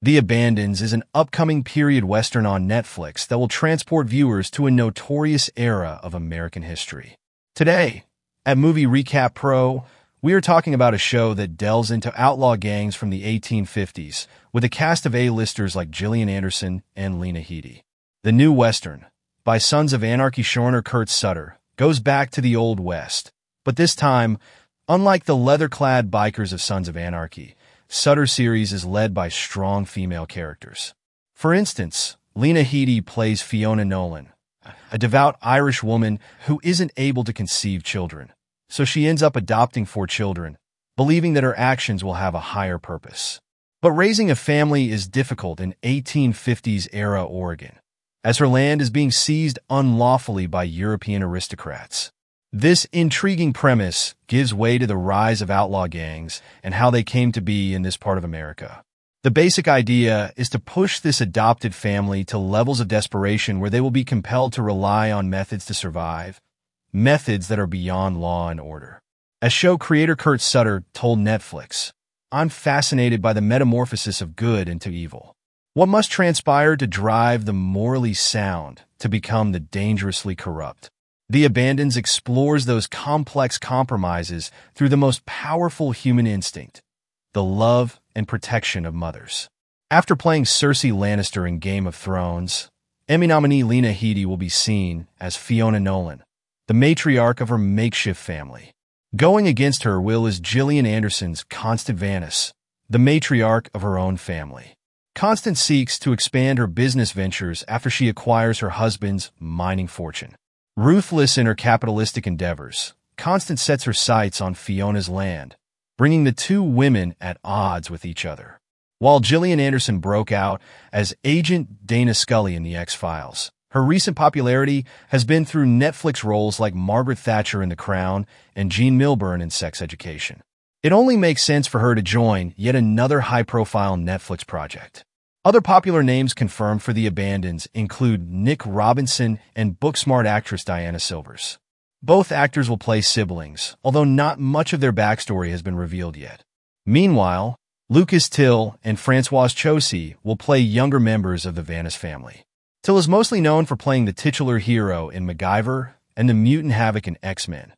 The Abandons is an upcoming period western on Netflix that will transport viewers to a notorious era of American history. Today, at Movie Recap Pro, we are talking about a show that delves into outlaw gangs from the 1850s with a cast of A-listers like Gillian Anderson and Lena Headey. The new Western, by Sons of Anarchy showrunner Kurt Sutter, goes back to the Old West. But this time, unlike the leather-clad bikers of Sons of Anarchy, Sutter's series is led by strong female characters. For instance, Lena Headey plays Fiona Nolan, a devout Irish woman who isn't able to conceive children, so she ends up adopting 4 children, believing that her actions will have a higher purpose. But raising a family is difficult in 1850s-era Oregon, as her land is being seized unlawfully by European aristocrats. This intriguing premise gives way to the rise of outlaw gangs and how they came to be in this part of America. The basic idea is to push this adopted family to levels of desperation where they will be compelled to rely on methods to survive, methods that are beyond law and order. As show creator Kurt Sutter told Netflix, "I'm fascinated by the metamorphosis of good into evil. What must transpire to drive the morally sound to become the dangerously corrupt? The Abandons explores those complex compromises through the most powerful human instinct, the love and protection of mothers." After playing Cersei Lannister in Game of Thrones, Emmy nominee Lena Headey will be seen as Fiona Nolan, the matriarch of her makeshift family. Going against her will is Gillian Anderson's Constance Vance, the matriarch of her own family. Constance seeks to expand her business ventures after she acquires her husband's mining fortune. Ruthless in her capitalistic endeavors, Constance sets her sights on Fiona's land, bringing the two women at odds with each other. While Gillian Anderson broke out as Agent Dana Scully in The X-Files, her recent popularity has been through Netflix roles like Margaret Thatcher in The Crown and Jean Milburn in Sex Education. It only makes sense for her to join yet another high-profile Netflix project. Other popular names confirmed for The Abandons include Nick Robinson and book-smart actress Diana Silvers. Both actors will play siblings, although not much of their backstory has been revealed yet. Meanwhile, Lucas Till and Francoise Chaucy will play younger members of the Vance family. Till is mostly known for playing the titular hero in MacGyver and the mutant havoc in X-Men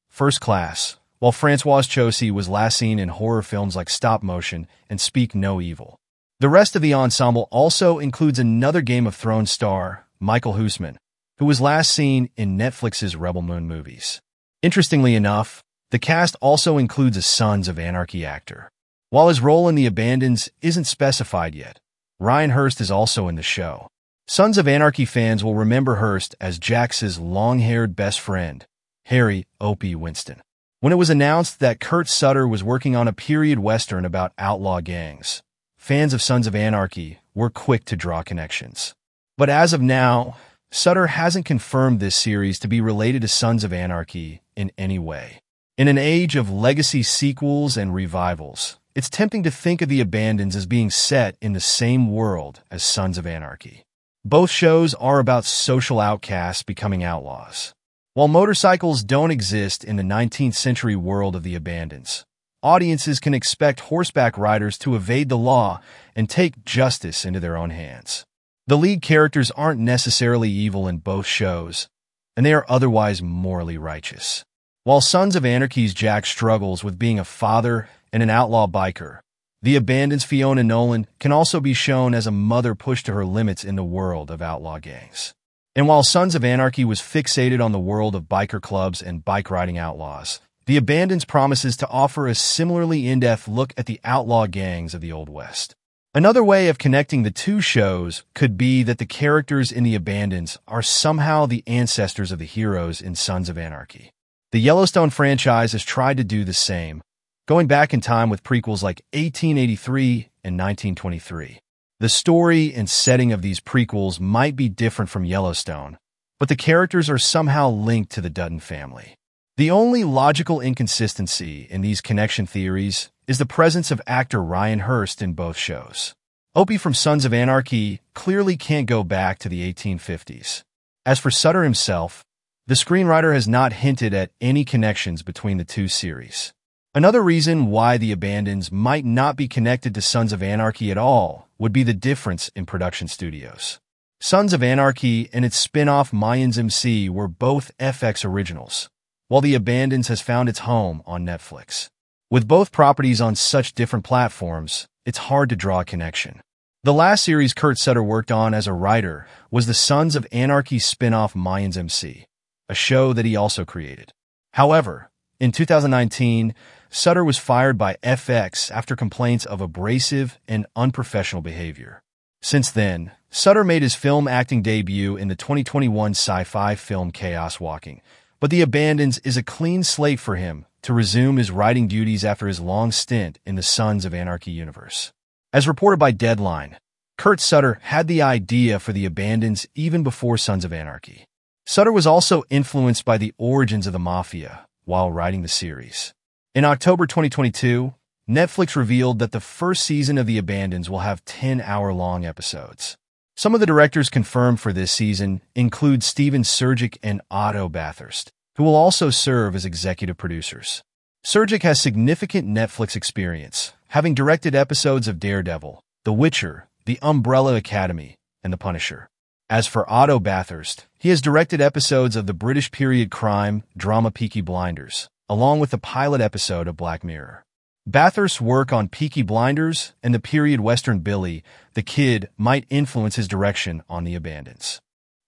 First Class, while Francoise Chaucy was last seen in horror films like Stop Motion and Speak No Evil. The rest of the ensemble also includes another Game of Thrones star, Michael Huisman, who was last seen in Netflix's Rebel Moon movies. Interestingly enough, the cast also includes a Sons of Anarchy actor. While his role in The Abandons isn't specified yet, Ryan Hurst is also in the show. Sons of Anarchy fans will remember Hurst as Jax's long-haired best friend, Harry Opie Winston. When it was announced that Kurt Sutter was working on a period western about outlaw gangs, fans of Sons of Anarchy were quick to draw connections. But as of now, Sutter hasn't confirmed this series to be related to Sons of Anarchy in any way. In an age of legacy sequels and revivals, it's tempting to think of The Abandons as being set in the same world as Sons of Anarchy. Both shows are about social outcasts becoming outlaws. While motorcycles don't exist in the 19th century world of The Abandons, audiences can expect horseback riders to evade the law and take justice into their own hands. The lead characters aren't necessarily evil in both shows, and they are otherwise morally righteous. While Sons of Anarchy's Jack struggles with being a father and an outlaw biker, The Abandons' Fiona Nolan can also be shown as a mother pushed to her limits in the world of outlaw gangs. And while Sons of Anarchy was fixated on the world of biker clubs and bike riding outlaws, The Abandons promises to offer a similarly in-depth look at the outlaw gangs of the Old West. Another way of connecting the two shows could be that the characters in The Abandons are somehow the ancestors of the heroes in Sons of Anarchy. The Yellowstone franchise has tried to do the same, going back in time with prequels like 1883 and 1923. The story and setting of these prequels might be different from Yellowstone, but the characters are somehow linked to the Dutton family. The only logical inconsistency in these connection theories is the presence of actor Ryan Hurst in both shows. Opie from Sons of Anarchy clearly can't go back to the 1850s. As for Sutter himself, the screenwriter has not hinted at any connections between the two series. Another reason why The Abandons might not be connected to Sons of Anarchy at all would be the difference in production studios. Sons of Anarchy and its spin-off Mayans MC were both FX originals, while The Abandons has found its home on Netflix. With both properties on such different platforms, it's hard to draw a connection. The last series Kurt Sutter worked on as a writer was the Sons of Anarchy spin-off Mayans MC, a show that he also created. However, in 2019, Sutter was fired by FX after complaints of abrasive and unprofessional behavior. Since then, Sutter made his film acting debut in the 2021 sci-fi film Chaos Walking, but The Abandons is a clean slate for him to resume his writing duties after his long stint in the Sons of Anarchy universe. As reported by Deadline, Kurt Sutter had the idea for The Abandons even before Sons of Anarchy. Sutter was also influenced by the origins of the Mafia while writing the series. In October 2022, Netflix revealed that the first season of The Abandons will have 10-hour-long episodes. Some of the directors confirmed for this season include Steven Surgic and Otto Bathurst, who will also serve as executive producers. Surgic has significant Netflix experience, having directed episodes of Daredevil, The Witcher, The Umbrella Academy, and The Punisher. As for Otto Bathurst, he has directed episodes of the British period crime drama Peaky Blinders, along with the pilot episode of Black Mirror. Bathurst's work on Peaky Blinders and the period western Billy the Kid might influence his direction on The Abandons.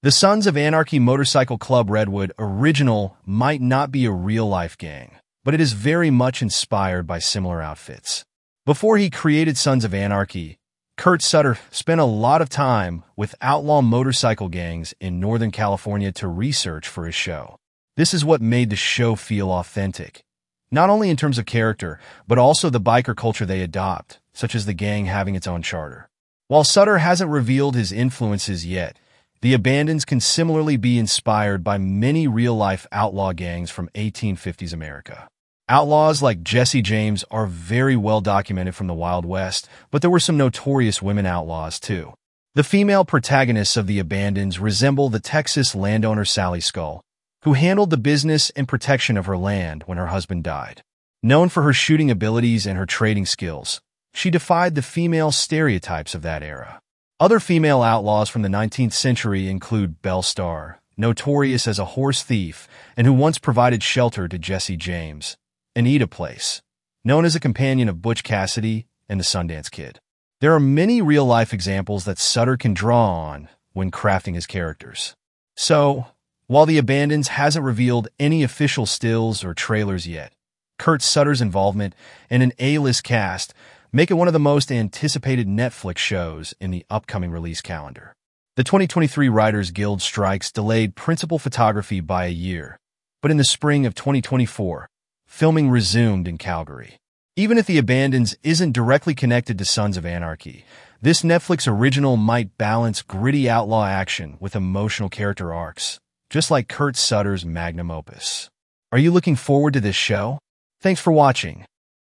The Sons of Anarchy Motorcycle Club Redwood original might not be a real-life gang, but it is very much inspired by similar outfits. Before he created Sons of Anarchy, Kurt Sutter spent a lot of time with outlaw motorcycle gangs in Northern California to research for his show. This is what made the show feel authentic, not only in terms of character, but also the biker culture they adopt, such as the gang having its own charter. While Sutter hasn't revealed his influences yet, The Abandons can similarly be inspired by many real-life outlaw gangs from 1850s America. Outlaws like Jesse James are very well documented from the Wild West, but there were some notorious women outlaws too. The female protagonists of The Abandons resemble the Texas landowner Sally Skull, who handled the business and protection of her land when her husband died. Known for her shooting abilities and her trading skills, she defied the female stereotypes of that era. Other female outlaws from the 19th century include Belle Starr, notorious as a horse thief and who once provided shelter to Jesse James, and Ida Place, known as a companion of Butch Cassidy and the Sundance Kid. There are many real-life examples that Sutter can draw on when crafting his characters. So, while The Abandons hasn't revealed any official stills or trailers yet, Kurt Sutter's involvement in an A-list cast make it one of the most anticipated Netflix shows in the upcoming release calendar. The 2023 Writers Guild strikes delayed principal photography by a year, but in the spring of 2024, filming resumed in Calgary. Even if The Abandons isn't directly connected to Sons of Anarchy, this Netflix original might balance gritty outlaw action with emotional character arcs, just like Kurt Sutter's magnum opus. Are you looking forward to this show? Thanks for watching.